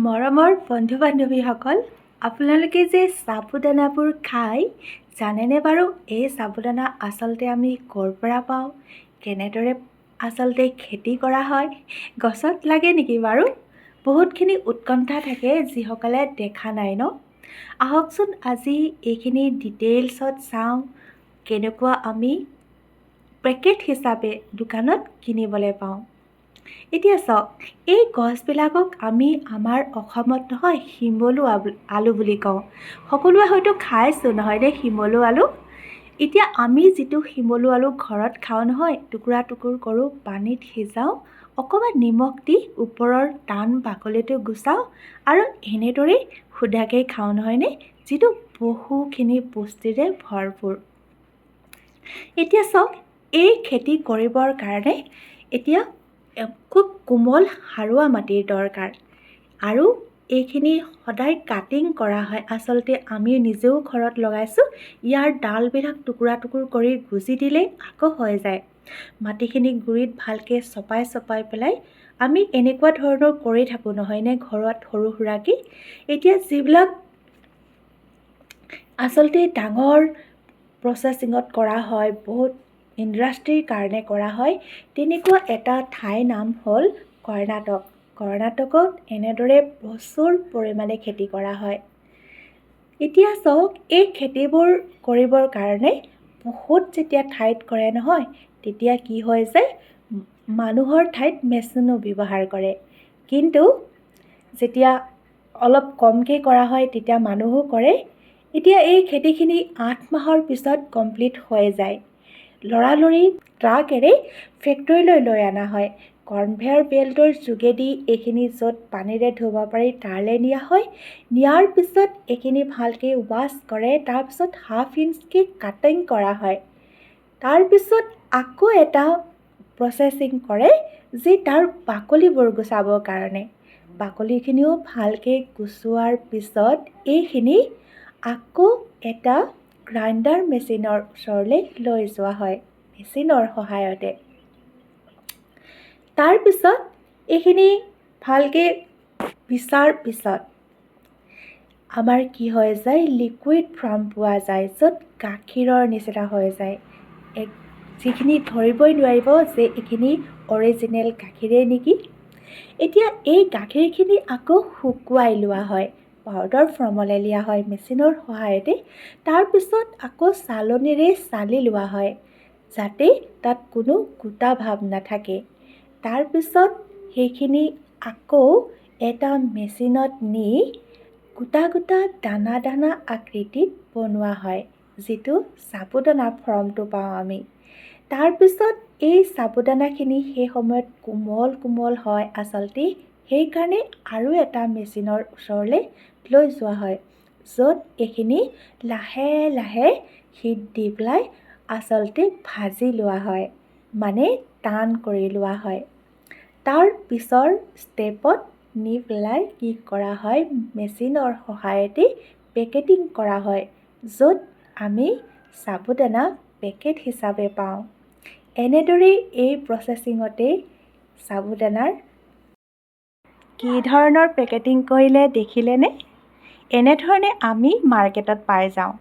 মৰমৰ বন্ধু-বান্ধৱীসকল, আপোনালোকে যে সাবুদানাবোৰ খায়, জানেনে বাৰু এই সাবুদানা আচলতে আমি ক'ৰ পৰা পাওঁ? কেনেদৰে আচলতে খেতি কৰা হয়? গছত লাগে নেকি বাৰু? বহুতখিনি উৎকণ্ঠা থাকে যিসকলে দেখা নাই ন? আহকচোন আজি এইখিনি ডিটেইলছত চাওঁ, কেনেকুৱা আমি পেকেট হিচাপে দোকানত কিনিবলৈ পাওঁ। এতিয়া চাওক, এই গছবিলাকক আমি আমাৰ অসমত নহয় শিমলু আলু বুলি কওঁ। সকলোৱে হয়তো খাইছোঁ নহয়নে শিমলু আলু? এতিয়া আমি যিটো শিমলু আলু ঘৰত খাওঁ নহয়, টুকুৰা টুকুৰ কৰোঁ, পানীত সিজাওঁ, অকণমান নিমখ দি ওপৰৰ টান বাকলিটো গুচাওঁ আৰু এনেদৰেই সুধাকৈ খাওঁ নহয়নে, যিটো বহুখিনি পুষ্টিৰে ভৰপূৰ। এতিয়া চাওক, এই খেতি কৰিবৰ কাৰণে এতিয়া খুব কোমল সাৰুৱা মাটিৰ দৰকাৰ আৰু এইখিনি সদায় কাটিং কৰা হয়। আচলতে আমি নিজেও ঘৰত লগাইছোঁ। ইয়াৰ ডালবিলাক টুকুৰা টুকুৰ কৰি গুজি দিলেই আকৌ হৈ যায়। মাটিখিনি গুৰিত ভালকৈ চপাই পেলাই আমি এনেকুৱা ধৰণৰ কৰি থাকোঁ নহয়নে ঘৰত সৰু সুৰাকৈ। এতিয়া যিবিলাক আচলতে ডাঙৰ প্ৰচেছিঙত কৰা হয়, বহুত ইণ্ডাষ্ট্ৰীৰ কাৰণে কৰা হয়, তেনেকুৱা এটা ঠাইৰ নাম হ'ল কৰ্ণাটক। কৰ্ণাটকত এনেদৰে প্ৰচুৰ পৰিমাণে খেতি কৰা হয়। এতিয়া চাওক, এই খেতিবোৰ কৰিবৰ কাৰণে বহুত যেতিয়া ঠাইত কৰে নহয়, তেতিয়া কি হয় যে মানুহৰ ঠাইত মেচিনো ব্যৱহাৰ কৰে। কিন্তু যেতিয়া অলপ কমকৈ কৰা হয় তেতিয়া মানুহো কৰে। এতিয়া এই খেতিখিনি 8 মাহৰ পিছত কমপ্লিট হৈ যায়। লৰালৰি ট্ৰাকেৰে ফেক্টৰীলৈ লৈ অনা হয়। কনভেয়াৰ বেল্টৰ যোগেদি এইখিনি য'ত পানীৰে ধুব পাৰি তালৈ নিয়া হয়। নিয়াৰ পিছত এইখিনি ভালকৈ ৱাছ কৰে, তাৰপিছত 1/2 ইঞ্চকৈ কাটিং কৰা হয়। তাৰপিছত আকৌ এটা প্ৰচেছিং কৰে যি তাৰ বাকলিবোৰ গুচাবৰ কাৰণে। বাকলিখিনিও ভালকৈ গুচোৱাৰ পিছত এইখিনি আকৌ এটা গ্ৰাইণ্ডাৰ মেচিনৰ ওচৰলৈ লৈ যোৱা হয়, মেচিনৰ সহায়তে। তাৰপিছত এইখিনি ভালকৈ পিছাৰ পিছত আমাৰ কি হৈ যায়, লিকুইড ফৰ্ম পোৱা যায়, য'ত গাখীৰৰ নিচিনা হৈ যায়। যিখিনি ধৰিবই নোৱাৰিব যে এইখিনি অৰিজিনেল গাখীৰেই নেকি। এতিয়া এই গাখীৰখিনি আকৌ শুকুৱাই লোৱা হয়, পাউডাৰ ফৰ্মলৈ লিয়া হয় মেচিনৰ সহায়তে। তাৰপিছত আকৌ চালনীৰে চালি লোৱা হয়, যাতে তাত কোনো গোটা ভাৱ নাথাকে। তাৰপিছত সেইখিনি আকৌ এটা মেচিনত নি গোটা গোটা দানা দানা আকৃতিত বনোৱা হয়, যিটো সাবুদানা ফৰ্মটো পাওঁ আমি। তাৰপিছত এই সাবুদানাখিনি সেই সময়ত কোমল কোমল হয় আচলতে, সেইকাৰণে আৰু এটা মেচিনৰ ওচৰলৈ লৈ যোৱা হয়, য'ত এইখিনি লাহে লাহে হিট দি পেলাই আচলতে ভাজি লোৱা হয়, মানে টান কৰি লোৱা হয়। তাৰ পিছৰ ষ্টেপত নি পেলাই কি কৰা হয়, মেচিনৰ সহায়তে পেকেটিং কৰা হয়, য'ত আমি সাবুদানা পেকেট হিচাপে পাওঁ। এনেদৰেই এই প্ৰচেছিঙতে সাবুদানাৰ কি ধৰণৰ পেকেটিং কৰিলে দেখিলেনে? এনেধৰণে আমি মাৰ্কেটত পাই যাওঁ।